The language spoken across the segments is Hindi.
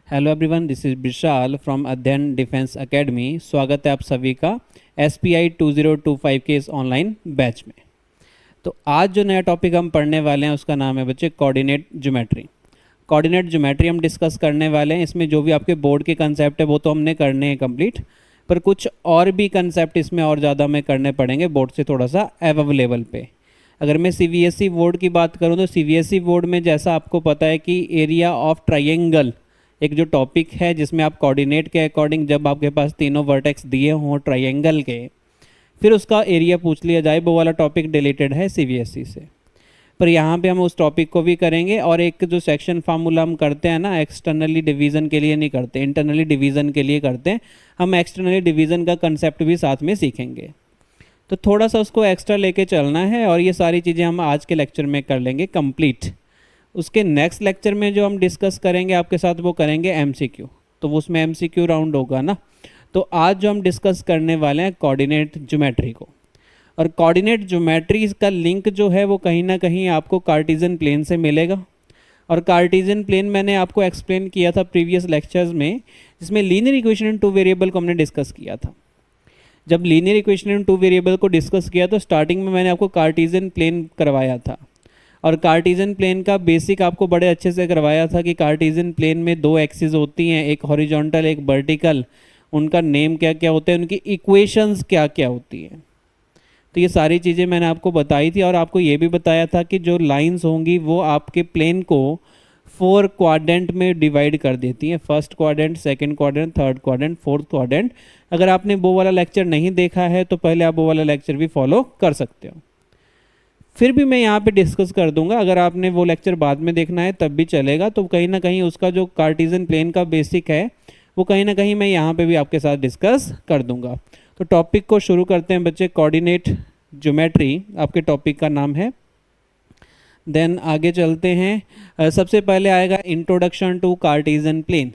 Hello everyone, this is Vishal from अध्ययन डिफेंस एकेडमी। स्वागत है आप सभी का SPI 2025 के इस ऑनलाइन बैच में। तो आज जो नया टॉपिक हम पढ़ने वाले हैं उसका नाम है बच्चे कोऑर्डिनेट ज्योमेट्री। कोऑर्डिनेट ज्योमेट्री हम डिस्कस करने वाले हैं। इसमें जो भी आपके बोर्ड के कंसेप्ट है वो तो हमने करने हैं कंप्लीट, पर कुछ और भी कंसेप्ट इसमें और ज़्यादा हमें करने पड़ेंगे बोर्ड से थोड़ा सा एबव लेवल पे। अगर मैं CBSE बोर्ड की बात करूं तो CBSE बोर्ड में जैसा आपको पता है कि एरिया ऑफ ट्रायंगल एक जो टॉपिक है जिसमें आप कोऑर्डिनेट के अकॉर्डिंग जब आपके पास तीनों वर्टेक्स दिए हों ट्रायंगल के, फिर उसका एरिया पूछ लिया जाए, वो वाला टॉपिक डिलीटेड है CBSE से। पर यहाँ पे हम उस टॉपिक को भी करेंगे। और एक जो सेक्शन फार्मूला हम करते हैं ना, एक्सटर्नली डिवीज़न के लिए नहीं करते, इंटरनली डिवीज़न के लिए करते हैं। हम एक्सटर्नली डिवीज़न का कंसेप्ट भी साथ में सीखेंगे, तो थोड़ा सा उसको एक्स्ट्रा लेके चलना है। और ये सारी चीज़ें हम आज के लेक्चर में कर लेंगे कंप्लीट। उसके नेक्स्ट लेक्चर में जो हम डिस्कस करेंगे आपके साथ वो करेंगे MCQ, तो उसमें MCQ राउंड होगा ना। तो आज जो हम डिस्कस करने वाले हैं कोऑर्डिनेट ज्योमेट्री को, और कोऑर्डिनेट ज्योमेट्री का लिंक जो है वो कहीं ना कहीं आपको कार्टेशियन प्लेन से मिलेगा। और कार्टेशियन प्लेन मैंने आपको एक्सप्लेन किया था प्रीवियस लेक्चर्स में, जिसमें linear equation in two variable को हमने डिस्कस किया था। जब linear equation in two variable को डिस्कस किया तो स्टार्टिंग में मैंने आपको कार्टेशियन प्लेन करवाया था, और कार्टेशियन प्लेन का बेसिक आपको बड़े अच्छे से करवाया था कि कार्टेशियन प्लेन में दो एक्सिस होती हैं, एक हॉरिजॉन्टल एक वर्टिकल। उनका नेम क्या क्या होता है, उनकी इक्वेशंस क्या क्या होती हैं। तो ये सारी चीज़ें मैंने आपको बताई थी, और आपको ये भी बताया था कि जो लाइंस होंगी वो आपके प्लेन को 4 क्वाड्रेंट में डिवाइड कर देती हैं। First quadrant, second quadrant, third quadrant, fourth quadrant. अगर आपने वो वाला लेक्चर नहीं देखा है तो पहले आप वो वाला लेक्चर भी फॉलो कर सकते हो। फिर भी मैं यहाँ पे डिस्कस कर दूंगा, अगर आपने वो लेक्चर बाद में देखना है तब भी चलेगा। तो कहीं ना कहीं उसका जो कार्टेशियन प्लेन का बेसिक है वो कहीं ना कहीं मैं यहाँ पे भी आपके साथ डिस्कस कर दूंगा। तो टॉपिक को शुरू करते हैं बच्चे। कोऑर्डिनेट ज्योमेट्री आपके टॉपिक का नाम है। देन आगे चलते हैं। सबसे पहले आएगा इंट्रोडक्शन टू कार्टेशियन प्लेन।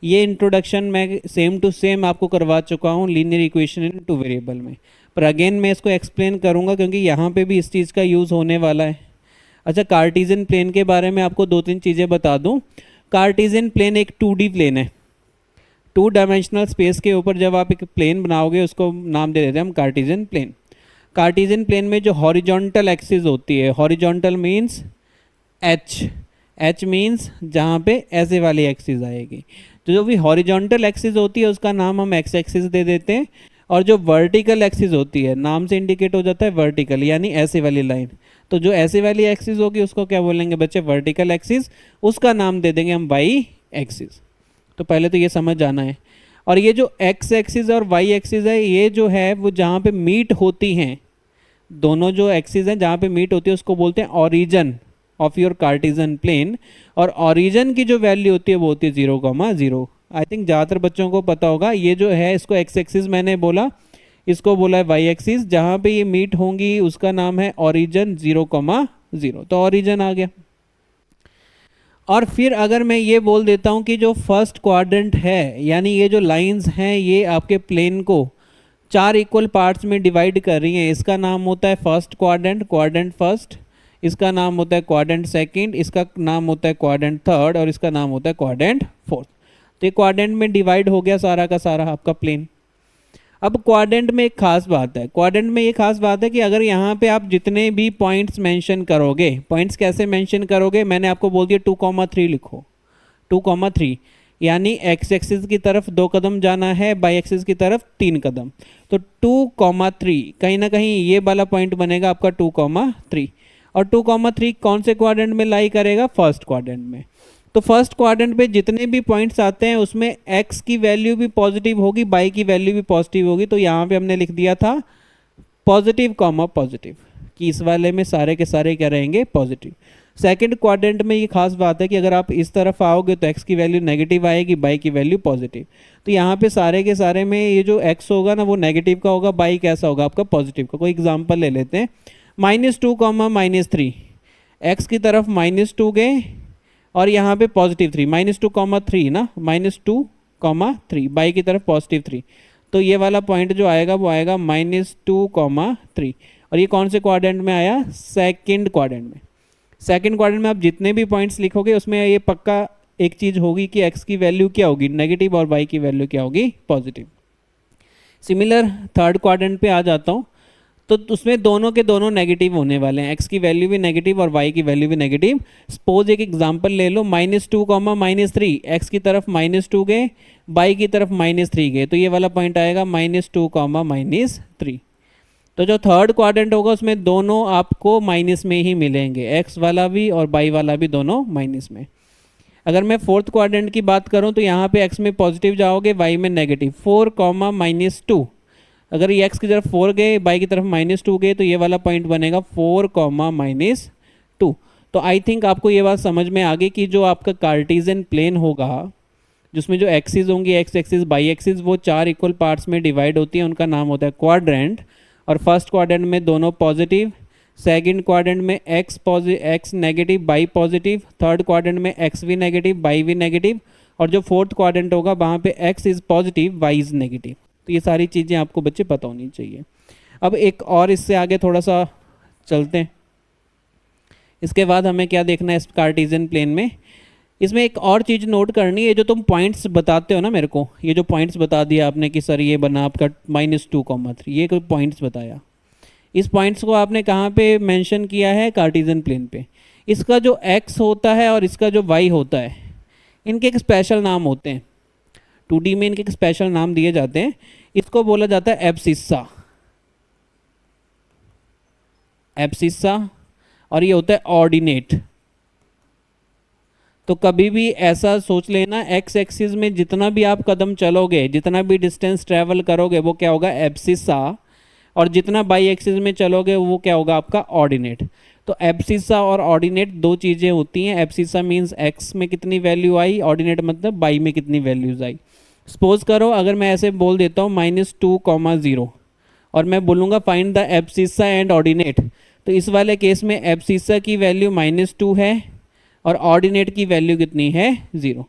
ये इंट्रोडक्शन मैं सेम टू सेम आपको करवा चुका हूँ linear equation in two variable में, पर अगेन मैं इसको एक्सप्लेन करूँगा क्योंकि यहाँ पे भी इस चीज़ का यूज़ होने वाला है। अच्छा, कार्टेशियन प्लेन के बारे में आपको 2-3 चीज़ें बता दूँ। कार्टेशियन प्लेन एक 2D प्लेन है। 2 डायमेंशनल स्पेस के ऊपर जब आप एक प्लेन बनाओगे उसको नाम दे देते हैं हम कार्टेशियन प्लेन। कार्टेशियन प्लेन में जो हॉरिजॉन्टल एक्सिस होती है, हॉरिजॉन्टल मीन्स H मीन्स जहाँ पे ऐसे वाली एक्सिस आएगी, तो जो भी हॉरिजॉन्टल एक्सिस होती है उसका नाम हम X एक्सिस दे देते हैं। और जो वर्टिकल एक्सिस होती है, नाम से इंडिकेट हो जाता है वर्टिकल, यानी ऐसे वाली लाइन। तो जो ऐसे वाली एक्सिस होगी उसको क्या बोलेंगे बच्चे, वर्टिकल एक्सिस। उसका नाम दे देंगे हम Y एक्सिस। तो पहले तो ये समझ जाना है। और ये जो X एक्सिस और Y एक्सिस है, ये जो है वो जहाँ पे मीट होती हैं, दोनों जो एक्सिस हैं जहाँ पे मीट होती है उसको बोलते हैं origin of your Cartesian plane. और ऑरिजन की जो वैल्यू होती है वो होती है 0,0। आई थिंक ज़्यादातर बच्चों को पता होगा। ये जो है इसको X एक्सिस मैंने बोला, इसको बोला है Y एक्सिस। जहाँ पे ये मीट होंगी उसका नाम है ऑरिजन 0,0। तो ऑरिजन आ गया। और फिर अगर मैं ये बोल देता हूँ कि जो फर्स्ट क्वाड्रेंट है, यानी ये जो लाइंस हैं ये आपके प्लेन को 4 इक्वल पार्ट्स में डिवाइड कर रही हैं, इसका नाम होता है फर्स्ट क्वाड्रेंट, क्वाड्रेंट फर्स्ट। इसका नाम होता है क्वाड्रेंट सेकंड, इसका नाम होता है क्वाड्रेंट थर्ड, और इसका नाम होता है क्वाड्रेंट फोर्थ। तो ये क्वाड्रेंट में डिवाइड हो गया सारा का सारा आपका प्लेन। अब क्वाड्रेंट में एक खास बात है, क्वाड्रेंट में ये खास बात है कि अगर यहाँ पे आप जितने भी पॉइंट्स मेंशन करोगे, पॉइंट्स कैसे मेंशन करोगे, मैंने आपको बोल दिया 2,3 लिखो। 2,3 यानी X एक्सिस की तरफ 2 कदम जाना है, Y एक्सिस की तरफ 3 कदम। तो 2,3 कहीं ना कहीं ये वाला पॉइंट बनेगा आपका 2,3। और 2,3 कौन से क्वाड्रेंट में लाई करेगा, फर्स्ट क्वाड्रेंट में। तो फर्स्ट क्वाड्रेंट पे जितने भी पॉइंट्स आते हैं उसमें X की वैल्यू भी पॉजिटिव होगी, Y की वैल्यू भी पॉजिटिव होगी। तो यहाँ पे हमने लिख दिया था पॉजिटिव कॉमा पॉजिटिव, कि इस वाले में सारे के सारे क्या रहेंगे, पॉजिटिव। सेकंड क्वाड्रेंट में ये खास बात है कि अगर आप इस तरफ आओगे तो X की वैल्यू नेगेटिव आएगी, Y की वैल्यू पॉजिटिव। तो यहाँ पे सारे के सारे में ये जो X होगा ना वो नेगेटिव का होगा, Y कैसा होगा आपका, पॉजिटिव का। कोई एग्जाम्पल ले लेते हैं, -2, -3। X की तरफ -2 गए और यहाँ पे +3, -2, 3 ना, -2, 3, Y की तरफ +3। तो ये वाला पॉइंट जो आएगा वो आएगा -2, 3। और ये कौन से क्वाड्रेंट में आया, सेकंड क्वाड्रेंट में। सेकंड क्वाड्रेंट में आप जितने भी पॉइंट्स लिखोगे उसमें ये पक्का एक चीज़ होगी कि x की वैल्यू क्या होगी नेगेटिव और y की वैल्यू क्या होगी पॉजिटिव। सिमिलर थर्ड क्वाड्रेंट पे आ जाता हूँ, तो उसमें दोनों के दोनों नेगेटिव होने वाले हैं, x की वैल्यू भी नेगेटिव और y की वैल्यू भी नेगेटिव। सपोज एक एग्जांपल ले लो, -2, -3, x की तरफ -2 गए, y की तरफ -3 गए, तो ये वाला पॉइंट आएगा -2, -3। तो जो थर्ड क्वाड्रेंट होगा उसमें दोनों आपको माइनस में ही मिलेंगे, x वाला भी और y वाला भी दोनों माइनस में। अगर मैं फोर्थ क्वाड्रेंट की बात करूं तो यहाँ पे x में पॉजिटिव जाओगे, y में नेगेटिव। 4, -2, अगर ये x की तरफ 4 गए, y की तरफ -2 गए, तो ये वाला पॉइंट बनेगा 4, -2। तो आई थिंक आपको ये बात समझ में आ गई कि जो आपका कार्टेशियन प्लेन होगा जिसमें जो एक्सिस होंगी, एक्स एक्सिस, बाई एक्सिस, वो 4 इक्वल पार्ट्स में डिवाइड होती है, उनका नाम होता है क्वाड्रेंट। और फर्स्ट क्वाड्रेंट में दोनों पॉजिटिव, सेकंड क्वाड्रेंट में x negative, y positive, third quadrant में एक्स भी नेगेटिव, बाई भी नेगेटिव, और जो फोर्थ क्वाड्रेंट होगा वहाँ पे x is positive, y is negative. तो ये सारी चीज़ें आपको बच्चे पता होनी चाहिए। अब एक और इससे आगे थोड़ा सा चलते हैं। इसके बाद हमें क्या देखना है इस कार्टेशियन प्लेन में, इसमें एक और चीज़ नोट करनी है। जो तुम पॉइंट्स बताते हो ना मेरे को, ये जो पॉइंट्स बता दिया आपने कि सर ये बना आपका -2, 3, ये कोई पॉइंट्स बताया, इस पॉइंट्स को आपने कहाँ पे मेंशन किया है, कार्टेशियन प्लेन पे। इसका जो x होता है और इसका जो y होता है, इनके एक स्पेशल नाम होते हैं, 2D में इनके एक स्पेशल नाम दिए जाते हैं। इसको बोला जाता है एब्सिस्सा, एब्सिस्सा, और ये होता है ऑर्डिनेट। तो कभी भी ऐसा सोच लेना, एक्स एक्सिस में जितना भी आप कदम चलोगे, जितना भी डिस्टेंस ट्रैवल करोगे, वो क्या होगा, एब्सिस्सा, और जितना बाई एक्सिस में चलोगे वो क्या होगा, आपका ऑर्डिनेट। तो एब्सिस्सा और ऑर्डिनेट दो चीज़ें होती हैं। एब्सिस्सा मीन्स एक्स में कितनी वैल्यू आई, ऑर्डिनेट मतलब बाई में कितनी वैल्यूज आई। सपोज करो अगर मैं ऐसे बोल देता हूँ -2, 0, और मैं बोलूँगा find the abscissa and ordinate, तो इस वाले केस में एब्सिस्सा की वैल्यू -2 है और ऑर्डिनेट की वैल्यू कितनी है, 0।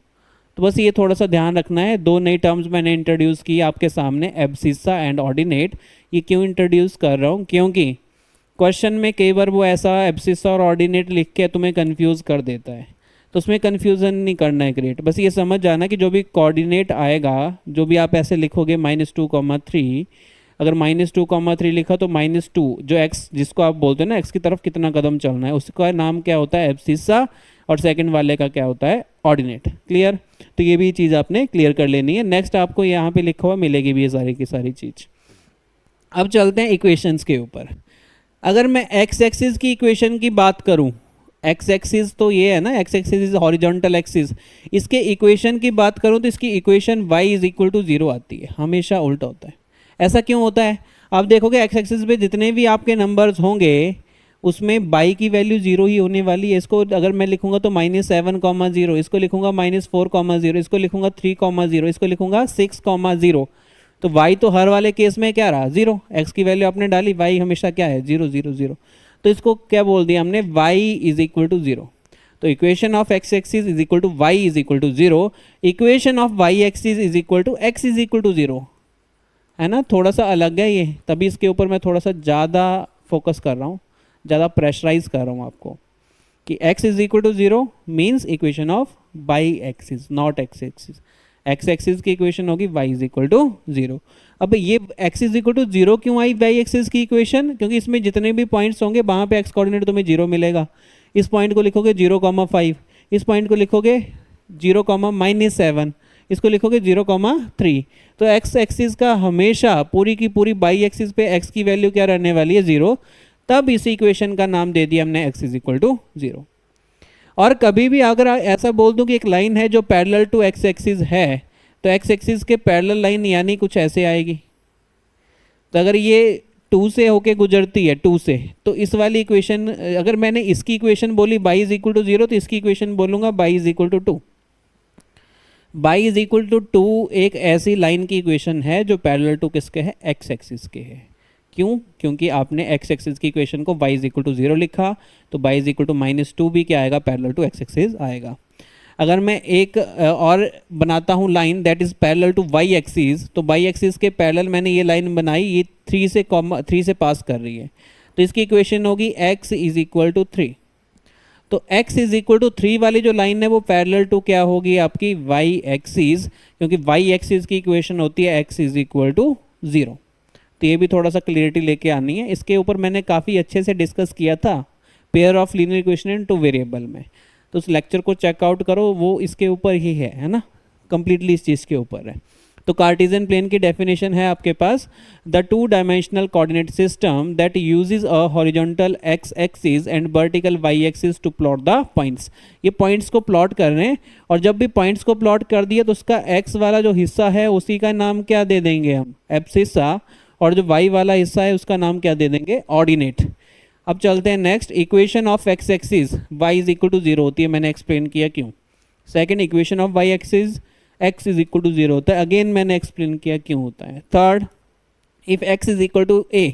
तो बस ये थोड़ा सा ध्यान रखना है। दो नई टर्म्स मैंने इंट्रोड्यूस की आपके सामने, एब्सिस्सा एंड ऑर्डिनेट। ये क्यों इंट्रोड्यूस कर रहा हूँ, क्योंकि क्वेश्चन में कई बार वो ऐसा एब्सिस्सा और ऑर्डिनेट लिख के तुम्हें कंफ्यूज कर देता है, तो उसमें कंफ्यूजन नहीं करना है क्रिएट। बस ये समझ जाना कि जो भी कोऑर्डिनेट आएगा, जो भी आप ऐसे लिखोगे -2, 3, अगर -2, 3 लिखा तो -2 जो x जिसको आप बोलते हैं ना x की तरफ कितना कदम चलना है, उसका नाम क्या होता है, एब्सिस्सा, और सेकंड वाले का क्या होता है, ऑर्डिनेट। क्लियर? तो ये भी चीज़ आपने क्लियर कर लेनी है। नेक्स्ट आपको यहाँ पे लिखा हुआ मिलेगी भी ये सारी की सारी चीज़। अब चलते हैं इक्वेशंस के ऊपर। अगर मैं x एक्सिस की इक्वेशन की बात करूँ, x एक्सिस तो ये है ना, x axis is horizontal axis, इसके इक्वेशन की बात करूँ तो इसकी इक्वेशन y = 0 आती है, हमेशा उल्टा होता है। ऐसा क्यों होता है? आप देखोगे x एक्सिस पे जितने भी आपके नंबर्स होंगे उसमें y की वैल्यू 0 ही होने वाली है। इसको अगर मैं लिखूंगा तो -7, 0, इसको लिखूंगा -4, 0, इसको लिखूंगा 3, 0, इसको लिखूंगा 6, 0। तो y तो हर वाले केस में क्या रहा, 0। x की वैल्यू आपने डाली, y हमेशा क्या है, 0, 0, 0। तो इसको क्या बोल दिया हमने, y = 0। तो equation of x axis = y = 0, equation of y axis = x = 0, है ना। थोड़ा सा अलग है ये, तभी इसके ऊपर मैं थोड़ा सा ज़्यादा फोकस कर रहा हूँ, ज़्यादा प्रेशराइज कर रहा हूँ आपको कि x = 0 means equation of y axis, not x axis. x axis की इक्वेशन होगी y = 0। अब ये x = 0 क्यों आई y एक्सिस की इक्वेशन, क्योंकि इसमें जितने भी पॉइंट्स होंगे वहाँ पे x कोऑर्डिनेट तुम्हें 0 मिलेगा। इस पॉइंट को लिखोगे 0, 5, इस पॉइंट को लिखोगे 0, -7, इसको लिखोगे 0, 3। तो x एक्सिस का हमेशा पूरी की पूरी बाई एक्सिस पे x की वैल्यू क्या रहने वाली है, 0। तब इस इक्वेशन का नाम दे दिया हमने x = 0। और कभी भी अगर ऐसा बोल दूं कि एक लाइन है जो पैरेलल टू x एक्सिस है, तो x एक्सिस के पैरेलल लाइन यानी कुछ ऐसे आएगी। तो अगर ये 2 से होके गुजरती है, 2 से, तो इस वाली इक्वेशन, अगर मैंने इसकी इक्वेशन बोली y = 0, तो इसकी इक्वेशन बोलूँगा y = 2। y = 2 एक ऐसी लाइन की इक्वेशन है जो पैरेलल टू किसके है, x एक्सिस के है। क्यों? क्योंकि आपने x एक्सिस की इक्वेशन को y = 0 लिखा, तो y = -2 भी क्या आएगा, पैरेलल टू x एक्सिस आएगा। अगर मैं एक और बनाता हूँ line that is parallel to y axis, तो y एक्सिस के पैरेलल मैंने ये लाइन बनाई, ये 3 से पास कर रही है, तो इसकी इक्वेशन होगी x = 3। तो x इज इक्वल टू 3 वाली जो लाइन है वो पैरेलल टू क्या होगी आपकी y एक्सिस, क्योंकि y एक्सिस की इक्वेशन होती है x इज इक्वल टू 0। तो ये भी थोड़ा सा क्लियरिटी लेके आनी है। इसके ऊपर मैंने काफ़ी अच्छे से डिस्कस किया था pair of linear equation in 2 variable में, तो उस लेक्चर को चेकआउट करो, वो इसके ऊपर ही है ना, कंप्लीटली इस चीज़ के ऊपर है। तो कार्टेशियन प्लेन की डेफिनेशन है आपके पास, the 2 dimensional coordinate system that uses a horizontal X axis and vertical Y axis to plot the points. ये पॉइंट्स को प्लॉट कर रहे हैं, और जब भी पॉइंट्स को प्लॉट कर दिया तो उसका एक्स वाला जो हिस्सा है उसी का नाम क्या दे देंगे हम, एब्सिसा, और जो वाई वाला हिस्सा है उसका नाम क्या दे देंगे, ऑर्डिनेट। अब चलते हैं next, equation of x axis y is equal to 0 होती है, मैंने एक्सप्लेन किया क्यों। Second, equation of y axis x is equal to 0 होता है, अगेन मैंने एक्सप्लेन किया क्यों होता है। Third, if x is equal to a,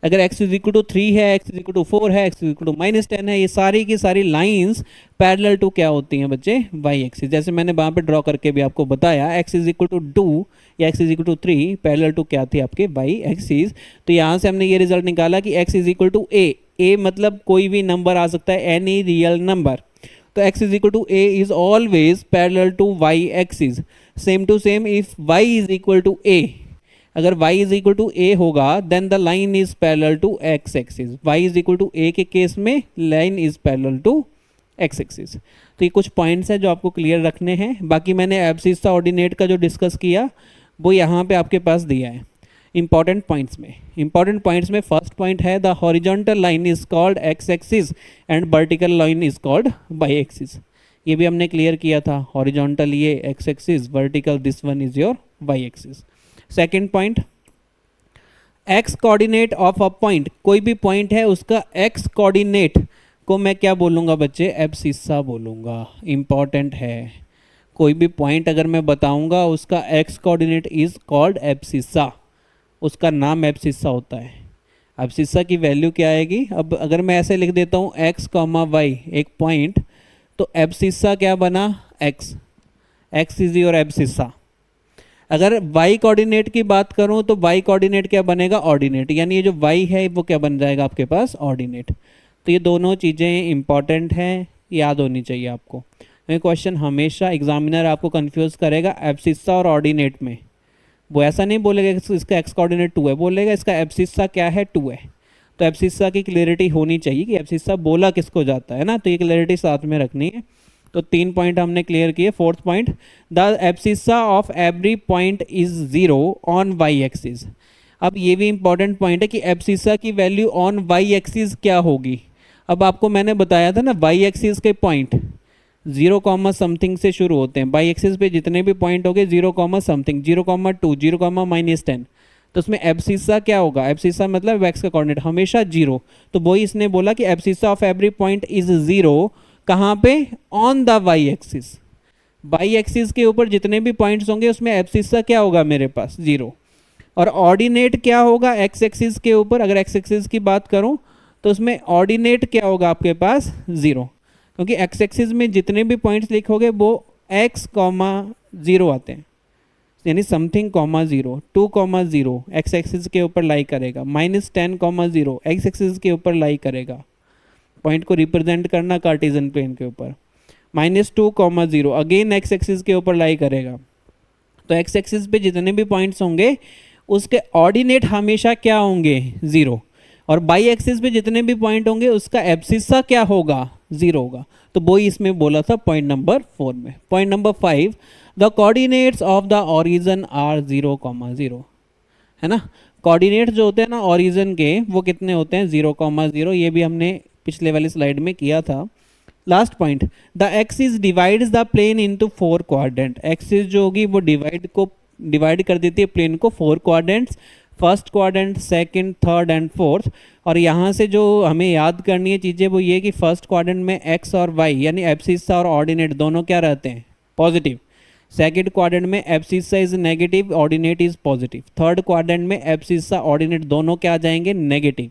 अगर x इज इक्वल टू 3 है, x इज इक्वल टू 4 है, x इज इक्वल टू -10 है, ये सारी की सारी लाइंस पैरेलल टू क्या होती हैं बच्चे, y एक्सिस। जैसे मैंने वहाँ पे ड्रॉ करके भी आपको बताया, x इज इक्वल टू 2 या x is equal to 3 parallel to क्या थी आपके y एक्सिस। तो यहाँ से हमने ये रिजल्ट निकाला कि x is equal to a मतलब कोई भी नंबर आ सकता है, एनी रियल नंबर। तो x is equal to a is always parallel to y axis. Same to same, if y is equal to a, अगर y is equal to a होगा then the line is parallel to x axis. y is equal to a के केस में line is parallel to x axis. तो ये कुछ पॉइंट्स हैं जो आपको क्लियर रखने हैं। बाकी मैंने एब्सिसा ऑर्डिनेट का जो डिस्कस किया वो यहाँ पे आपके पास दिया है इंपॉर्टेंट पॉइंट्स में फर्स्ट पॉइंट है, the horizontal line is called x axis and vertical line is called y axis. ये भी हमने क्लियर किया था, हॉरिजॉन्टल ये x axis, vertical this one is your y axis. Second point, x coordinate of a point, कोई भी पॉइंट है उसका एक्स कोऑर्डिनेट को मैं क्या बोलूँगा बच्चे, एब्सिसा बोलूँगा। इंपॉर्टेंट है, कोई भी पॉइंट अगर मैं बताऊँगा उसका x coordinate is called abscissa, उसका नाम एब्सिसा होता है। एब्सिसा की वैल्यू क्या आएगी, अब अगर मैं ऐसे लिख देता हूँ x, y एक पॉइंट, तो एब्सिसा क्या बना, x इज योर एब्सिसा। अगर y कोऑर्डिनेट की बात करूँ तो y कोऑर्डिनेट क्या बनेगा, ऑर्डिनेट, यानी ये जो y है वो क्या बन जाएगा आपके पास, ऑर्डिनेट। तो ये दोनों चीज़ें इंपॉर्टेंट हैं, याद होनी चाहिए आपको। ये क्वेश्चन हमेशा एग्जामिनर आपको कंफ्यूज करेगा एब्सिसा और ऑर्डिनेट में। वो ऐसा नहीं बोलेगा कि इसका एक्स कोऑर्डिनेट 2 है, बोलेगा इसका एब्सिसा क्या है, 2 है। तो एब्सिसा की क्लियरिटी होनी चाहिए कि एब्सिसा बोला किसको जाता है ना, तो ये क्लियरिटी साथ में रखनी है। तो 3 पॉइंट हमने क्लियर किए। Fourth point, the abscissa of every point is 0 on y axis. अब ये भी इंपॉर्टेंट पॉइंट है कि एब्सिसा की वैल्यू ऑन वाई एक्सिस क्या होगी। अब आपको मैंने बताया था ना, वाई एक्सिस के पॉइंट 0, समथिंग से शुरू होते हैं। वाई एक्सिस पे जितने भी पॉइंट हो गए 0, समथिंग, 0,2, 0, -10, तो उसमें एब्सिसा क्या होगा, एब्सिसा मतलब एक्स का कोऑर्डिनेट हमेशा 0। तो वही इसने बोला कि abscissa of every point is 0, कहाँ पे, on the y axis. Y axis के ऊपर जितने भी पॉइंट्स होंगे उसमें एब्सिसा क्या होगा मेरे पास, 0। और ऑर्डिनेट क्या होगा एक्स एक्सिस के ऊपर, अगर एक्स एक्सिस की बात करूँ तो उसमें ऑर्डिनेट क्या होगा आपके पास, 0, क्योंकि एक्स एक्सिस में जितने भी पॉइंट्स लिखोगे वो x, 0 आते हैं, यानी समथिंग, 0, 2, 0 एक्स एक्सिस के ऊपर लाई करेगा, -10, 0 एक्स एक्सिस के ऊपर लाई करेगा। पॉइंट को रिप्रेजेंट करना कार्टेशियन प्लेन के ऊपर, -2, 0 अगेन एक्स एक्सिस के ऊपर लाई करेगा। तो एक्स एक्सिस पे जितने भी पॉइंट्स होंगे उसके ऑर्डिनेट हमेशा क्या होंगे, 0, और बाई एक्सिस पे जितने भी पॉइंट होंगे उसका एब्सिसा क्या होगा, 0 होगा। तो वही इसमें बोला था पॉइंट नंबर 4 में। Point number 5, the coordinates of the origin are 0, 0, है ना। कोऑर्डिनेट्स जो होते हैं ना ऑरिजिन के वो कितने होते हैं, 0, 0। ये भी हमने पिछले वाली स्लाइड में किया था। Last point, the axis divides the plane into 4 quadrant. Axis जो होगी वो डिवाइड कर देती है प्लेन को 4 quadrants, first quadrant, second, third and fourth. और यहाँ से जो हमें याद करनी है चीज़ें वो ये कि फर्स्ट क्वाड्रेंट में एक्स और वाई यानी एब्सिसा और ऑर्डिनेट दोनों क्या रहते हैं, पॉजिटिव। सेकंड क्वाड्रेंट में abscissa is negative, ordinate is positive. Third quadrant में एब्सिसा ऑर्डिनेट दोनों क्या आ जाएंगे, नेगेटिव।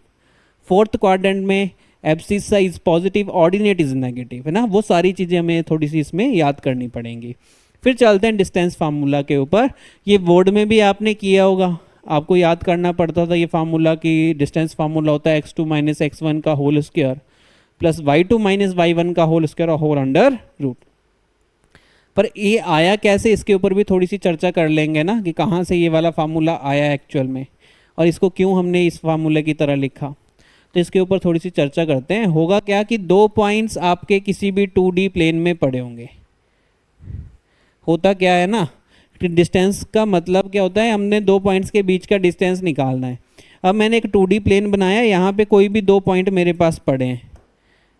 फोर्थ क्वाड्रेंट में abscissa is positive, ordinate is negative, है ना। वो सारी चीज़ें हमें थोड़ी सी इसमें याद करनी पड़ेंगी। फिर चलते हैं डिस्टेंस फार्मूला के ऊपर। ये बोर्ड में भी आपने किया होगा, आपको याद करना पड़ता था ये फार्मूला की डिस्टेंस फार्मूला होता है x2 - x1 का whole square. Plus y2 minus y1 का होल स्क्वायर और होल अंडर रूट। पर ये आया कैसे, इसके ऊपर भी थोड़ी सी चर्चा कर लेंगे ना, कि कहाँ से ये वाला फार्मूला आया एक्चुअल में, और इसको क्यों हमने इस फार्मूले की तरह लिखा। तो इसके ऊपर थोड़ी सी चर्चा करते हैं। होगा क्या कि दो पॉइंट्स आपके किसी भी 2D प्लेन में पड़े होंगे। होता क्या है ना कि डिस्टेंस का मतलब क्या होता है, हमने दो पॉइंट्स के बीच का डिस्टेंस निकालना है। अब मैंने एक 2D प्लेन बनाया, यहाँ पे कोई भी दो पॉइंट मेरे पास पड़े हैं।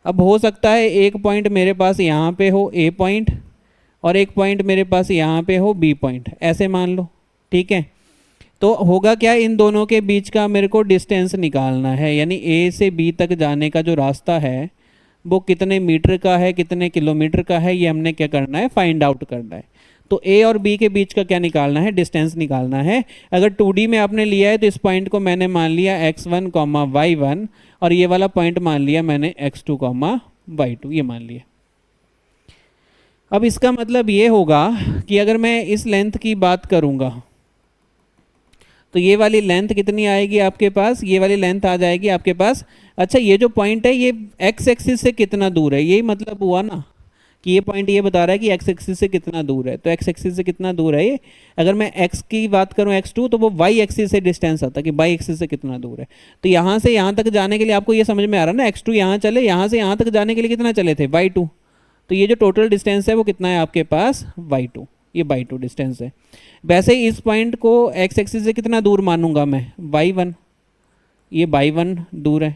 अब हो सकता है एक पॉइंट मेरे पास यहाँ पे हो A पॉइंट, और एक पॉइंट मेरे पास यहाँ पे हो B पॉइंट, ऐसे मान लो, ठीक है। तो होगा क्या, इन दोनों के बीच का मेरे को डिस्टेंस निकालना है, यानी A से B तक जाने का जो रास्ता है वो कितने मीटर का है, कितने किलोमीटर का है, ये हमने क्या करना है, फाइंड आउट करना है। तो A और B के बीच का क्या निकालना है, डिस्टेंस निकालना है। अगर 2D में आपने लिया है तो इस पॉइंट को मैंने मान लिया x1, y1, और ये वाला पॉइंट मान लिया मैंने x2, y2, ये मान लिया। अब इसका मतलब ये होगा कि अगर मैं इस लेंथ की बात करूँगा तो ये वाली लेंथ कितनी आएगी आपके पास, ये वाली लेंथ आ जाएगी आपके पास। अच्छा, ये जो पॉइंट है ये x एक्सिस से कितना दूर है, यही मतलब हुआ ना कि ये पॉइंट ये बता रहा है कि x एक्सिस से कितना दूर है। तो x एक्सिस से कितना दूर है ये, अगर मैं x की बात करूं x2, तो वो y एक्सिस से डिस्टेंस आता है कि y एक्सिस से कितना दूर है। तो यहाँ से यहाँ तक जाने के लिए आपको ये समझ में आ रहा है ना, x2 यहाँ चले, यहाँ से यहाँ तक जाने के लिए कितना चले थे, y2। तो ये जो टोटल डिस्टेंस है वो कितना है आपके पास, y2, ये y2 डिस्टेंस है। वैसे ही इस पॉइंट को x एक्सिस से कितना दूर मानूंगा मैं, y1, ये y1 दूर है।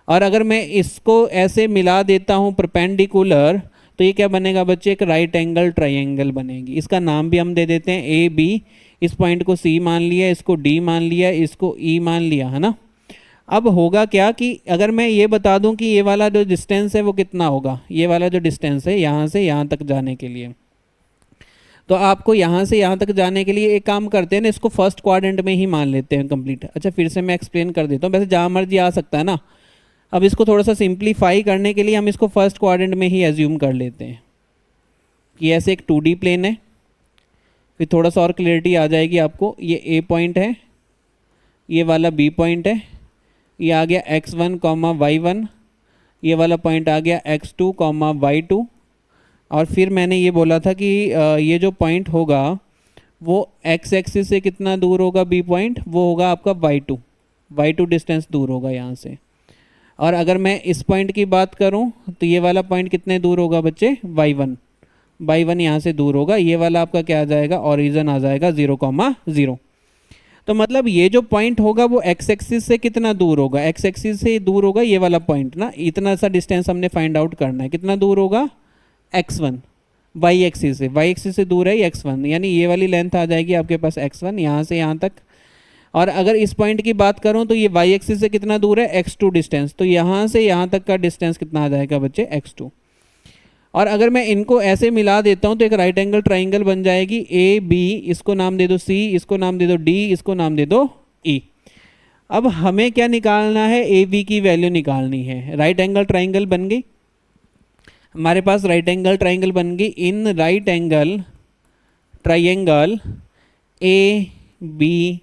और अगर मैं इसको ऐसे मिला देता हूँ परपेंडिकुलर, तो ये क्या बनेगा बच्चे, एक राइट एंगल ट्रायंगल बनेगी। इसका नाम भी हम दे देते हैं ए बी। इस पॉइंट को C मान लिया, इसको D मान लिया, इसको E मान लिया, है ना। अब होगा क्या कि अगर मैं ये बता दूं कि ये वाला जो डिस्टेंस है वो कितना होगा, ये वाला जो डिस्टेंस है यहाँ से यहाँ तक जाने के लिए, तो आपको यहाँ से यहाँ तक जाने के लिए एक काम करते हैं ना, इसको फर्स्ट क्वाड्रेंट में ही मान लेते हैं कंप्लीट। अच्छा, फिर से मैं एक्सप्लेन कर देता हूँ, वैसे जहाँ मर्जी आ सकता है ना। अब इसको थोड़ा सा सिंप्लीफाई करने के लिए हम इसको फर्स्ट क्वाड्रेंट में ही एज्यूम कर लेते हैं कि ऐसे एक 2D प्लेन है। फिर थोड़ा सा और क्लियरिटी आ जाएगी आपको। ये A पॉइंट है, ये वाला B पॉइंट है, ये आ गया x1, y1, ये वाला पॉइंट आ गया x2, y2। और फिर मैंने ये बोला था कि ये जो पॉइंट होगा वो x एक्सिस से कितना दूर होगा, B पॉइंट, वो होगा आपका y2 डिस्टेंस दूर होगा यहाँ से। और अगर मैं इस पॉइंट की बात करूँ तो ये वाला पॉइंट कितने दूर होगा बच्चे, y1 यहाँ से दूर होगा। ये वाला आपका क्या आ जाएगा, ओरिजिन आ जाएगा 0,0। तो मतलब ये जो पॉइंट होगा वो x एक्सिस से कितना दूर होगा, x एक्सिस से दूर होगा ये वाला पॉइंट ना, इतना सा डिस्टेंस हमने फाइंड आउट करना है। कितना दूर होगा, x1, y एक्सिस से दूर है x1, यानी ये वाली लेंथ आ जाएगी आपके पास x1 यहाँ से यहाँ तक। और अगर इस पॉइंट की बात करूँ तो ये y एक्सिस से कितना दूर है, x2 डिस्टेंस, तो यहाँ से यहाँ तक का डिस्टेंस कितना आ जाएगा बच्चे, x2। और अगर मैं इनको ऐसे मिला देता हूँ तो एक राइट एंगल ट्राइंगल बन जाएगी ए बी, इसको नाम दे दो C, इसको नाम दे दो D, इसको नाम दे दो E। अब हमें क्या निकालना है, ए बी की वैल्यू निकालनी है। राइट एंगल ट्राइंगल बन गई हमारे पास, राइट एंगल ट्राइंगल बन गई। In right angle triangle A B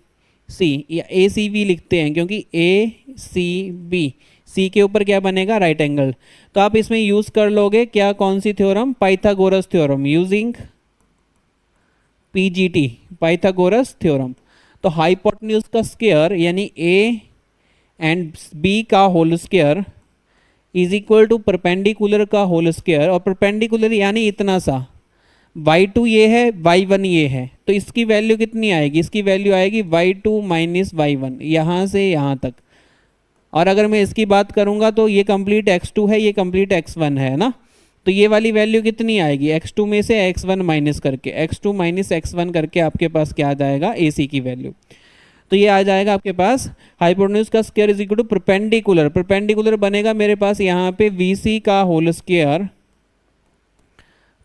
C, या ए सी बी लिखते हैं क्योंकि ए सी बी, सी के ऊपर क्या बनेगा, राइट एंगल। तो आप इसमें यूज कर लोगे क्या, कौन सी theorem, Pythagoras theorem, using PGT, Pythagoras theorem. तो हाइपोटेन्यूज का स्क्वायर यानी ए एंड बी का whole square is equal to perpendicular का होल स्क्वायर, और परपेंडिकुलर यानी इतना सा, y2 ये है, y1 ये है, तो इसकी वैल्यू कितनी आएगी, इसकी वैल्यू आएगी y2 माइनस y1, यहाँ से यहाँ तक। और अगर मैं इसकी बात करूँगा तो ये कंप्लीट x2 है, ये कंप्लीट x1 है ना, तो ये वाली वैल्यू कितनी आएगी, x2 में से x1 माइनस करके, x2 माइनस x1 करके आपके पास क्या आ जाएगा, AC की वैल्यू। तो ये आ जाएगा आपके पास हाइपोटेन्यूज का square is equal to perpendicular, perpendicular बनेगा मेरे पास यहाँ पे VC का होल स्क्वायर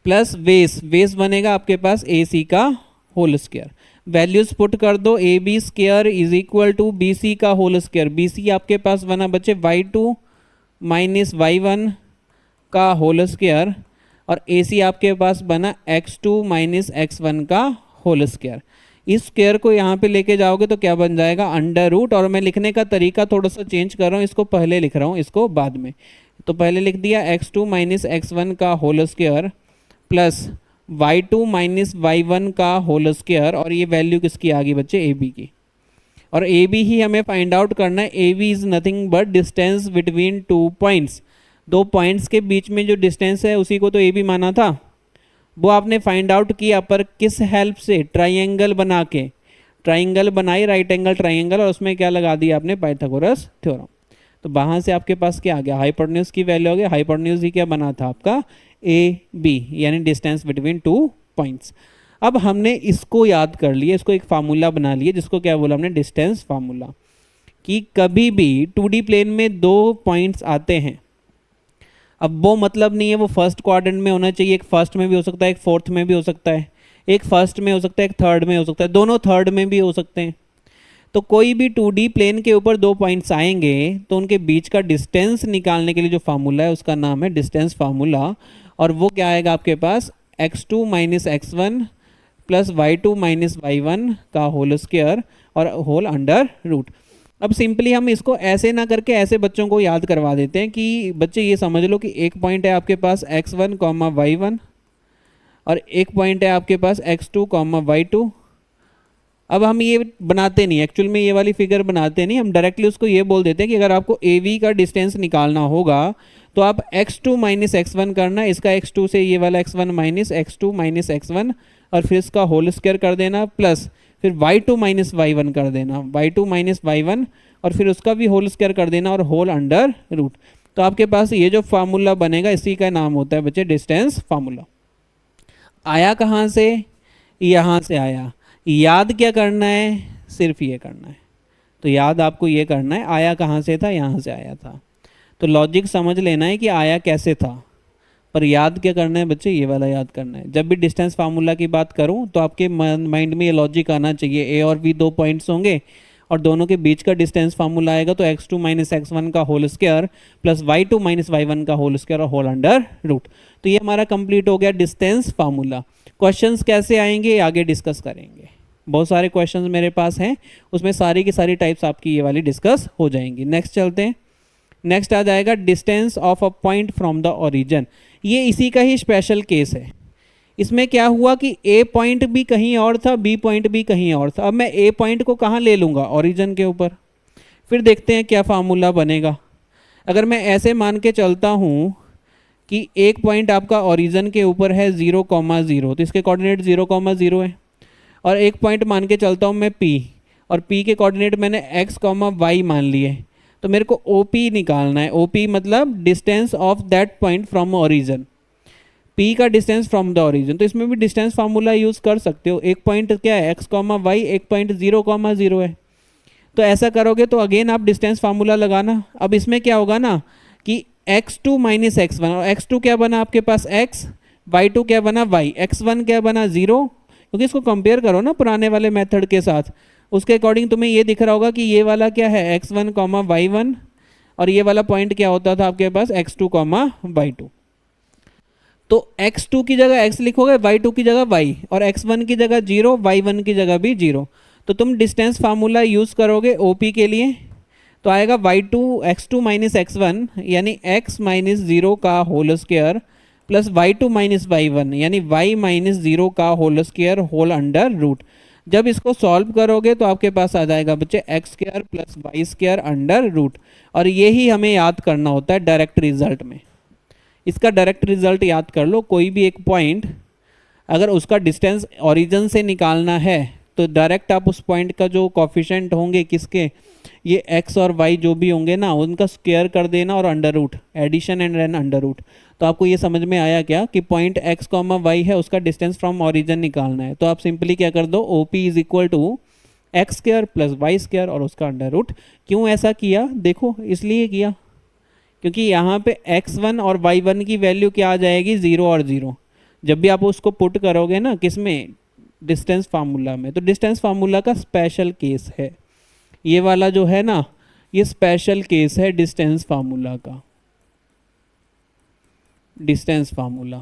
प्लस बेस बनेगा आपके पास AC का होल स्क्वायर। वैल्यूज पुट कर दो, A B square is equal to BC का होल स्क्वायर। BC आपके पास बना बच्चे y2 माइनस y1 का होल स्क्वायर, और AC आपके पास बना x2 माइनस x1 का होल स्क्वायर। इस स्क्वायर को यहाँ पे लेके जाओगे तो क्या बन जाएगा, अंडर रूट। और मैं लिखने का तरीका थोड़ा सा चेंज कर रहा हूँ, इसको पहले लिख रहा हूँ, इसको बाद में। तो पहले लिख दिया x2 माइनस x1 का whole square plus y2 minus y1 का होल स्क्वायर, और ये वैल्यू किसकी आ गई बच्चे, ए बी की। और ए बी ही हमें फाइंड आउट करना है। A B is nothing but distance between two points. दो पॉइंट्स के बीच में जो डिस्टेंस है उसी को तो ए बी माना था, वो आपने फाइंड आउट किया पर किस हेल्प से, ट्राइंगल बना के। ट्राइंगल बनाई, राइट एंगल ट्राइंगल, और उसमें क्या लगा दिया आपने, पाइथागोरस थ्योरम। तो वहाँ से आपके पास क्या आ गया, हाइपोटेन्यूज की वैल्यू आ गई। हाइपोटेन्यूज ही क्या बना था आपका, ए बी, यानी डिस्टेंस बिटवीन टू पॉइंट्स। अब हमने इसको याद कर लिया, इसको एक फार्मूला बना लिया, जिसको क्या बोला हमने, डिस्टेंस फार्मूला। कि कभी भी 2D प्लेन में दो पॉइंट्स आते हैं, अब वो मतलब नहीं है वो फर्स्ट क्वाड्रेंट में होना चाहिए, एक फर्स्ट में भी हो सकता है, एक फोर्थ में भी हो सकता है, एक फर्स्ट में हो सकता है, एक थर्ड में हो सकता है, दोनों थर्ड में भी हो सकते हैं। तो कोई भी 2D प्लेन के ऊपर दो पॉइंट्स आएंगे तो उनके बीच का डिस्टेंस निकालने के लिए जो फार्मूला है उसका नाम है डिस्टेंस फार्मूला। और वो क्या आएगा आपके पास, x2 minus x1 plus y2 minus y1 का होल स्क्वायर और होल अंडर रूट। अब सिंपली हम इसको ऐसे ना करके ऐसे बच्चों को याद करवा देते हैं कि बच्चे ये समझ लो कि एक पॉइंट है आपके पास x1 कॉमा y1 और एक पॉइंट है आपके पास x2 कॉमा y2। अब हम ये बनाते नहीं, एक्चुअल में ये वाली फिगर बनाते नहीं, हम डायरेक्टली उसको ये बोल देते हैं कि अगर आपको ए वी का डिस्टेंस निकालना होगा तो आप x2 माइनस x1 करना, इसका x2 से ये वाला x1 minus x2 minus x1 और फिर इसका होल स्क्वायर कर देना, प्लस फिर y2 माइनस y1 कर देना, y2 माइनस y1 और फिर उसका भी होल स्क्वायर कर देना और होल अंडर रूट। तो आपके पास ये जो फार्मूला बनेगा इसी का नाम होता है बच्चे डिस्टेंस फार्मूला। आया कहाँ से, यहाँ से आया। याद क्या करना है, सिर्फ ये करना है। तो याद आपको ये करना है, आया कहाँ से था, यहाँ से आया था। तो लॉजिक समझ लेना है कि आया कैसे था, पर याद क्या करना है बच्चे, ये वाला याद करना है। जब भी डिस्टेंस फार्मूला की बात करूं तो आपके माइंड में ये लॉजिक आना चाहिए, ए और बी दो पॉइंट्स होंगे और दोनों के बीच का डिस्टेंस फार्मूला आएगा तो x2 माइनस x1 का whole square plus y2 minus y1 का होल स्क्वायर और होल अंडर रूट। तो ये हमारा कंप्लीट हो गया डिस्टेंस फार्मूला। क्वेश्चंस कैसे आएंगे आगे डिस्कस करेंगे, बहुत सारे क्वेश्चंस मेरे पास हैं, उसमें सारी की सारी टाइप्स आपकी ये वाली डिस्कस हो जाएंगी। नेक्स्ट चलते हैं। नेक्स्ट आ जाएगा distance of a point from the origin. ये इसी का ही स्पेशल केस है। इसमें क्या हुआ कि ए पॉइंट भी कहीं और था, बी पॉइंट भी कहीं और था। अब मैं ए पॉइंट को कहाँ ले लूँगा, ओरिजिन के ऊपर। फिर देखते हैं क्या फार्मूला बनेगा। अगर मैं ऐसे मान के चलता हूँ कि एक पॉइंट आपका ओरिजिन के ऊपर है 0,0, तो इसके कोऑर्डिनेट 0,0 है। और एक पॉइंट मान के चलता हूँ मैं P, और P के कोऑर्डिनेट मैंने x, y मान लिए। तो मेरे को OP निकालना है। OP मतलब distance of that point from origin, P का डिस्टेंस फ्रॉम द ओरिजिन। तो इसमें भी डिस्टेंस फार्मूला यूज़ कर सकते हो। एक पॉइंट क्या है x, y, एक पॉइंट 0,0 है। तो ऐसा करोगे तो अगेन आप डिस्टेंस फार्मूला लगाना। अब इसमें क्या होगा ना कि x2 माइनस x1, और x2 क्या बना आपके पास x, y2 क्या बना y, x1 क्या बना 0, क्योंकि इसको कंपेयर करो ना पुराने वाले मेथड के साथ, उसके अकॉर्डिंग तुम्हें ये दिख रहा होगा कि ये वाला क्या है x1, y1 और ये वाला पॉइंट क्या होता था आपके पास x2, y2। तो x2 की जगह x लिखोगे, y2 की जगह y, और x1 की जगह 0, y1 की जगह भी 0। तो तुम डिस्टेंस फार्मूला यूज़ करोगे OP के लिए, तो आएगा x2 माइनस x1 यानी x माइनस 0 का whole square plus y2 minus y1 यानी y माइनस 0 का whole square whole under root. जब इसको सॉल्व करोगे तो आपके पास आ जाएगा बच्चे x square plus y square under root. और यही हमें याद करना होता है डायरेक्ट रिजल्ट में। इसका डायरेक्ट रिजल्ट याद कर लो। कोई भी एक पॉइंट अगर उसका डिस्टेंस ओरिजिन से निकालना है तो डायरेक्ट आप उस पॉइंट का जो कोफिशिएंट होंगे किसके, ये x और y जो भी होंगे ना, उनका स्क्वायर कर देना और under root, addition and then under root. तो आपको ये समझ में आया क्या कि पॉइंट x, y है, उसका डिस्टेंस फ्रॉम ओरिजिन निकालना है। तो आप सिंपली क्या कर दो, OP is equal to x square plus y square और उसका अंडर रूट। क्यों ऐसा किया, देखो इसलिए किया क्योंकि यहाँ पे x1 और y1 की वैल्यू क्या आ जाएगी, 0 और 0। जब भी आप उसको पुट करोगे ना किस में, डिस्टेंस फार्मूला में, तो डिस्टेंस फार्मूला का स्पेशल केस है ये वाला जो है ना, ये स्पेशल केस है डिस्टेंस फार्मूला का। डिस्टेंस फार्मूला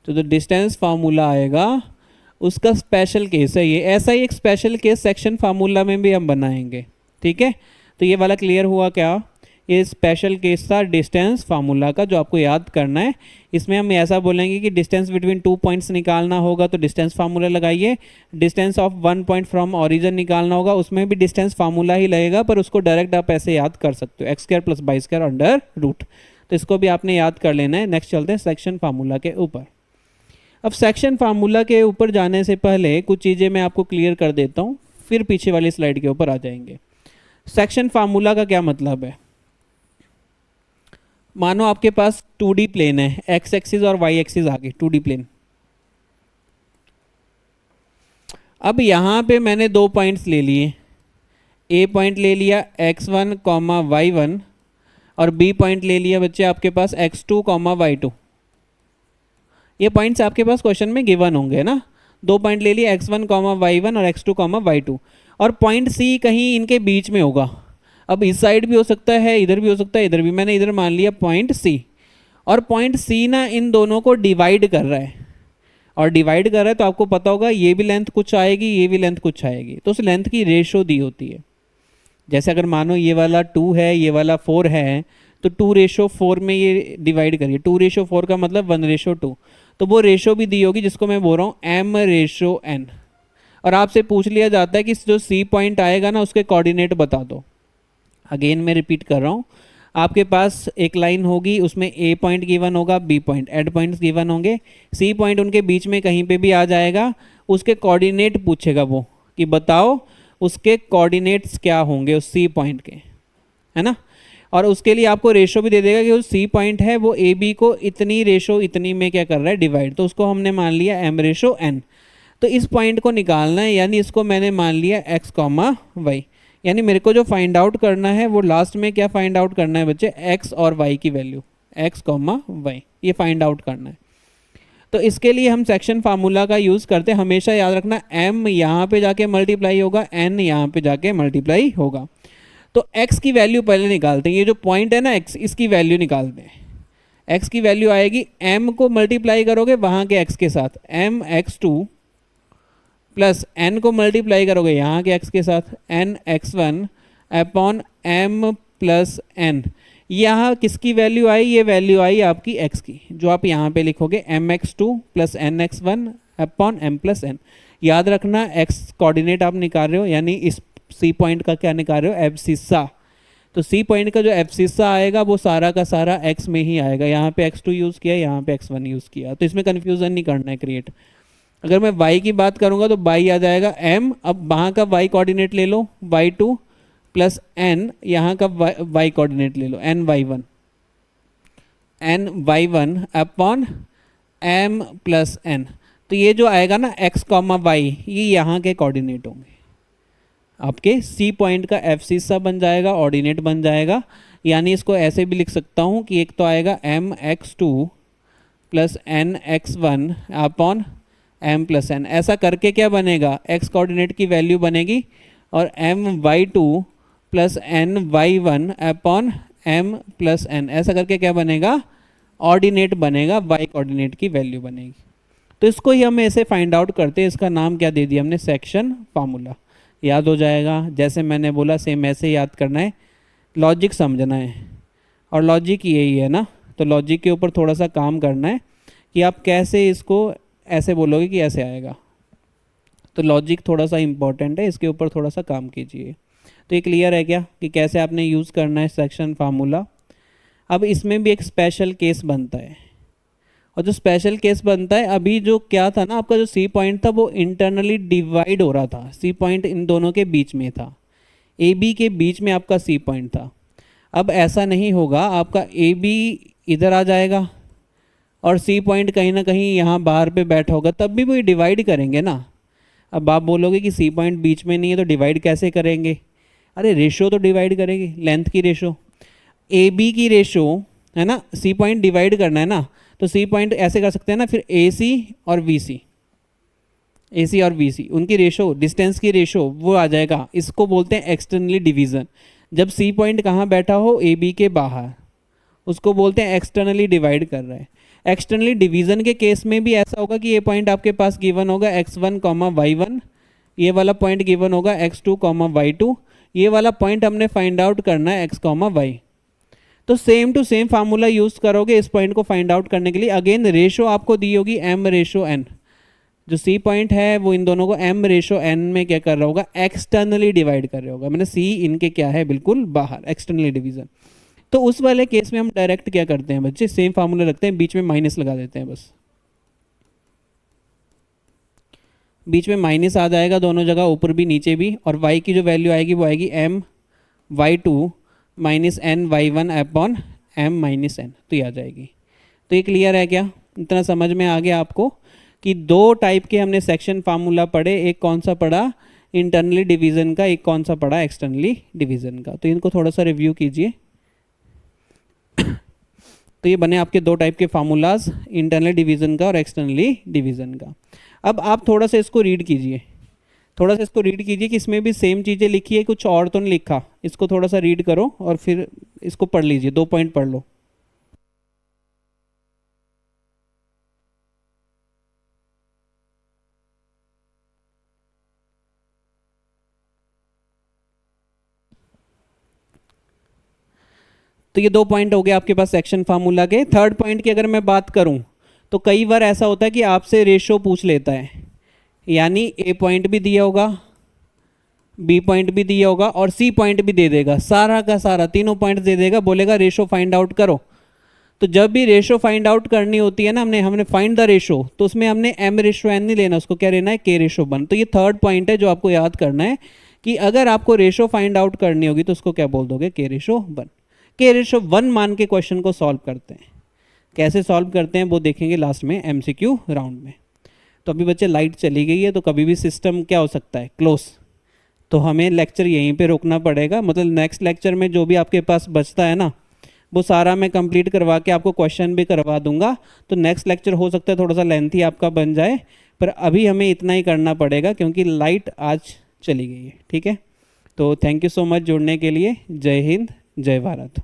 तो जो डिस्टेंस फार्मूला आएगा उसका स्पेशल केस है ये। ऐसा ही एक स्पेशल केस सेक्शन फार्मूला में भी हम बनाएंगे, ठीक है। तो ये वाला क्लियर हुआ क्या। ये स्पेशल केस था डिस्टेंस फार्मूला का जो आपको याद करना है। इसमें हम ऐसा बोलेंगे कि डिस्टेंस बिटवीन 2 पॉइंट्स निकालना होगा तो डिस्टेंस फार्मूला लगाइए, distance of 1 point from origin निकालना होगा उसमें भी डिस्टेंस फार्मूला ही लगेगा, पर उसको डायरेक्ट आप ऐसे याद कर सकते हो x² + y² अंडर रूट। तो इसको भी आपने याद कर लेना है। नेक्स्ट चलते हैं सेक्शन फार्मूला के ऊपर। अब सेक्शन फार्मूला के ऊपर जाने से पहले कुछ चीज़ें मैं आपको क्लियर कर देता हूँ, फिर पीछे वाली स्लाइड के ऊपर आ जाएंगे। सेक्शन फार्मूला का क्या मतलब है? मानो आपके पास 2D प्लेन है, एक्स एक्सिस और वाई एक्सिस आगे 2D प्लेन। अब यहाँ पे मैंने 2 पॉइंट्स ले लिए, ए पॉइंट ले लिया x1, y1 और बी पॉइंट ले लिया बच्चे आपके पास x2, y2। ये पॉइंट्स आपके पास क्वेश्चन में गिवन होंगे ना। 2 पॉइंट ले लिए x1, y1 और x2, y2 और पॉइंट सी कहीं इनके बीच में होगा। अब इस साइड भी हो सकता है, इधर भी हो सकता है, इधर भी। मैंने इधर मान लिया पॉइंट सी, और पॉइंट सी ना इन दोनों को डिवाइड कर रहा है, और डिवाइड कर रहा है तो आपको पता होगा ये भी लेंथ कुछ आएगी, ये भी लेंथ कुछ आएगी, तो उस लेंथ की रेशो दी होती है। जैसे अगर मानो ये वाला 2 है, ये वाला 4 है, तो 2:4 में ये डिवाइड करिए। 2:4 का मतलब 1:2, तो वो रेशो भी दी होगी जिसको मैं बोल रहा हूँ m/n। और आपसे पूछ लिया जाता है कि जो सी पॉइंट आएगा ना उसके कोऑर्डिनेट बता दो। अगेन मैं रिपीट कर रहा हूँ, आपके पास एक लाइन होगी, उसमें ए पॉइंट गिवन होगा, बी पॉइंट, एड पॉइंट्स गिवन होंगे, सी पॉइंट उनके बीच में कहीं पे भी आ जाएगा। उसके कोऑर्डिनेट पूछेगा वो कि बताओ उसके कोऑर्डिनेट्स क्या होंगे उस सी पॉइंट के, है ना। और उसके लिए आपको रेशो भी दे देगा कि वो सी पॉइंट है वो ए बी को इतनी रेशो इतनी में क्या कर रहा है, डिवाइड। तो उसको हमने मान लिया m/n। तो इस पॉइंट को निकालना है, यानी इसको मैंने मान लिया x, y। यानी मेरे को जो फाइंड आउट करना है वो लास्ट में क्या फाइंड आउट करना है बच्चे, x और y की वैल्यू, x, y, ये फाइंड आउट करना है। तो इसके लिए हम सेक्शन फार्मूला का यूज़ करते हैं। हमेशा याद रखना m यहाँ पे जाके मल्टीप्लाई होगा, n यहाँ पे जाके मल्टीप्लाई होगा। तो x की वैल्यू पहले निकालते हैं, ये जो पॉइंट है ना x, इसकी वैल्यू निकालते हैं। x की वैल्यू आएगी, m को मल्टीप्लाई करोगे वहाँ के x के साथ, mx2 प्लस n को मल्टीप्लाई करोगे यहाँ के x के साथ, nx1 upon m plus n। यहाँ किसकी वैल्यू आई, ये वैल्यू आई आपकी x की, जो आप यहाँ पे लिखोगे mx2 plus nx1 upon m plus n। याद रखना x कोऑर्डिनेट आप निकाल रहे हो, यानी इस सी पॉइंट का क्या निकाल रहे हो, एब्सिस्सा। तो सी पॉइंट का जो एब्सिस्सा आएगा वो सारा का सारा x में ही आएगा। यहाँ पे x2 यूज़ किया, यहाँ पे x1 यूज़ किया, तो इसमें कन्फ्यूज़न नहीं करना है क्रिएट। अगर मैं y की बात करूँगा तो y आ जाएगा m, अब वहाँ का y कोऑर्डिनेट ले लो y2 प्लस n, यहाँ का y कोऑर्डिनेट ले लो ny1, ny1 upon m plus n। तो ये जो आएगा ना x, y, ये यहाँ के कोऑर्डिनेट होंगे। आपके सी पॉइंट का एब्सिस्सा बन जाएगा, ऑर्डिनेट बन जाएगा। यानी इसको ऐसे भी लिख सकता हूँ कि एक तो आएगा mx2 plus nx1 upon m plus n। ऐसा करके क्या बनेगा, x कोऑर्डिनेट की वैल्यू बनेगी और my2 plus ny1 upon m plus n। ऐसा करके क्या बनेगा, ऑर्डिनेट बनेगा, y कोऑर्डिनेट की वैल्यू बनेगी। तो इसको ही हम ऐसे फाइंड आउट करते हैं। इसका नाम क्या दे दिया हमने, सेक्शन फार्मूला। याद हो जाएगा, जैसे मैंने बोला सेम ऐसे याद करना है, लॉजिक समझना है, और लॉजिक यही है ना। तो लॉजिक के ऊपर थोड़ा सा काम करना है कि आप कैसे इसको ऐसे बोलोगे कि ऐसे आएगा। तो लॉजिक थोड़ा सा इम्पॉर्टेंट है, इसके ऊपर थोड़ा सा काम कीजिए। तो ये क्लियर है क्या कि कैसे आपने यूज़ करना है सेक्शन फार्मूला। अब इसमें भी एक स्पेशल केस बनता है, और जो स्पेशल केस बनता है, अभी जो क्या था ना आपका जो सी पॉइंट था वो इंटरनली डिवाइड हो रहा था। सी पॉइंट इन दोनों के बीच में था, ए बी के बीच में आपका सी पॉइंट था। अब ऐसा नहीं होगा, आपका ए बी इधर आ जाएगा और सी पॉइंट कहीं ना कहीं यहाँ बाहर पे बैठा होगा, तब भी वो डिवाइड करेंगे ना। अब आप बोलोगे कि सी पॉइंट बीच में नहीं है तो डिवाइड कैसे करेंगे, अरे रेशो तो डिवाइड करेंगे, लेंथ की रेशो, ए बी की रेशो है ना। सी पॉइंट डिवाइड करना है ना, तो सी पॉइंट ऐसे कर सकते हैं ना, फिर ए सी और वी सी, ए सी और वी सी उनकी रेशो, डिस्टेंस की रेशो वो आ जाएगा। इसको बोलते हैं एक्सटर्नली डिवीज़न। जब सी पॉइंट कहाँ बैठा हो, ए बी के बाहर, उसको बोलते हैं एक्सटर्नली डिवाइड कर रहा है। एक्सटर्नली डिवीज़न के केस में भी ऐसा होगा कि ये पॉइंट आपके पास गिवन होगा x1, y1, ये वाला पॉइंट गिवन होगा x2, y2, ये वाला पॉइंट हमने फाइंड आउट करना है x, y। तो same to same formula use करोगे इस पॉइंट को फाइंड आउट करने के लिए। अगेन रेशो आपको दी होगी m रेशो n, जो सी पॉइंट है वो इन दोनों को m रेशो n में क्या कर रहा होगा, एक्सटर्नली डिवाइड कर रहा होगा, मतलब सी इनके क्या है, बिल्कुल बाहर, एक्सटर्नली डिवीजन। तो उस वाले केस में हम डायरेक्ट क्या करते हैं बच्चे, सेम फार्मूला रखते हैं, बीच में माइनस लगा देते हैं, बस बीच में माइनस आ जाएगा दोनों जगह, ऊपर भी नीचे भी, और y की जो वैल्यू आएगी वो आएगी m y2 minus n y1 upon m minus n, तो ये आ जाएगी। तो ये क्लियर है क्या, इतना समझ में आ गया आपको कि दो टाइप के हमने सेक्शन फार्मूला पढ़े, एक कौन सा पढ़ा इंटरनली डिवीजन का, एक कौन सा पढ़ा एक्सटर्नली डिवीजन का। तो इनको थोड़ा सा रिव्यू कीजिए। तो ये बने आपके दो टाइप के फार्मूलाज, इंटरनली डिवीजन का और एक्सटर्नली डिवीजन का। अब आप थोड़ा सा इसको रीड कीजिए, थोड़ा सा इसको रीड कीजिए कि इसमें भी सेम चीज़ें लिखी है, कुछ और तो नहीं लिखा। इसको थोड़ा सा रीड करो और फिर इसको पढ़ लीजिए, 2 पॉइंट पढ़ लो। तो ये 2 पॉइंट हो गए आपके पास सेक्शन फार्मूला के। थर्ड पॉइंट की अगर मैं बात करूं तो कई बार ऐसा होता है कि आपसे रेशो पूछ लेता है, यानी ए पॉइंट भी दिया होगा, बी पॉइंट भी दिया होगा और सी पॉइंट भी दे देगा, सारा का सारा तीनों पॉइंट दे देगा, बोलेगा रेशो फाइंड आउट करो। तो जब भी रेशो फाइंड आउट करनी होती है ना, हमने फाइंड द रेशो, तो उसमें हमने m रेशो n नहीं लेना, उसको क्या लेना है, k रेशो 1। तो ये थर्ड पॉइंट है जो आपको याद करना है कि अगर आपको रेशो फाइंड आउट करनी होगी तो उसको क्या बोल दोगे, k रेशो 1। k रेशो 1 मान के क्वेश्चन को सॉल्व करते हैं। कैसे सॉल्व करते हैं वो देखेंगे लास्ट में MCQ राउंड में। तो अभी बच्चे लाइट चली गई है, तो कभी भी सिस्टम क्या हो सकता है, क्लोज, तो हमें लेक्चर यहीं पे रोकना पड़ेगा। मतलब नेक्स्ट लेक्चर में जो भी आपके पास बचता है ना, वो सारा मैं कंप्लीट करवा के आपको क्वेश्चन भी करवा दूंगा। तो नेक्स्ट लेक्चर हो सकता है थोड़ा सा लेंथी आपका बन जाए, पर अभी हमें इतना ही करना पड़ेगा क्योंकि लाइट आज चली गई है। ठीक है, तो थैंक यू सो मच जुड़ने के लिए। जय हिंद, जय भारत।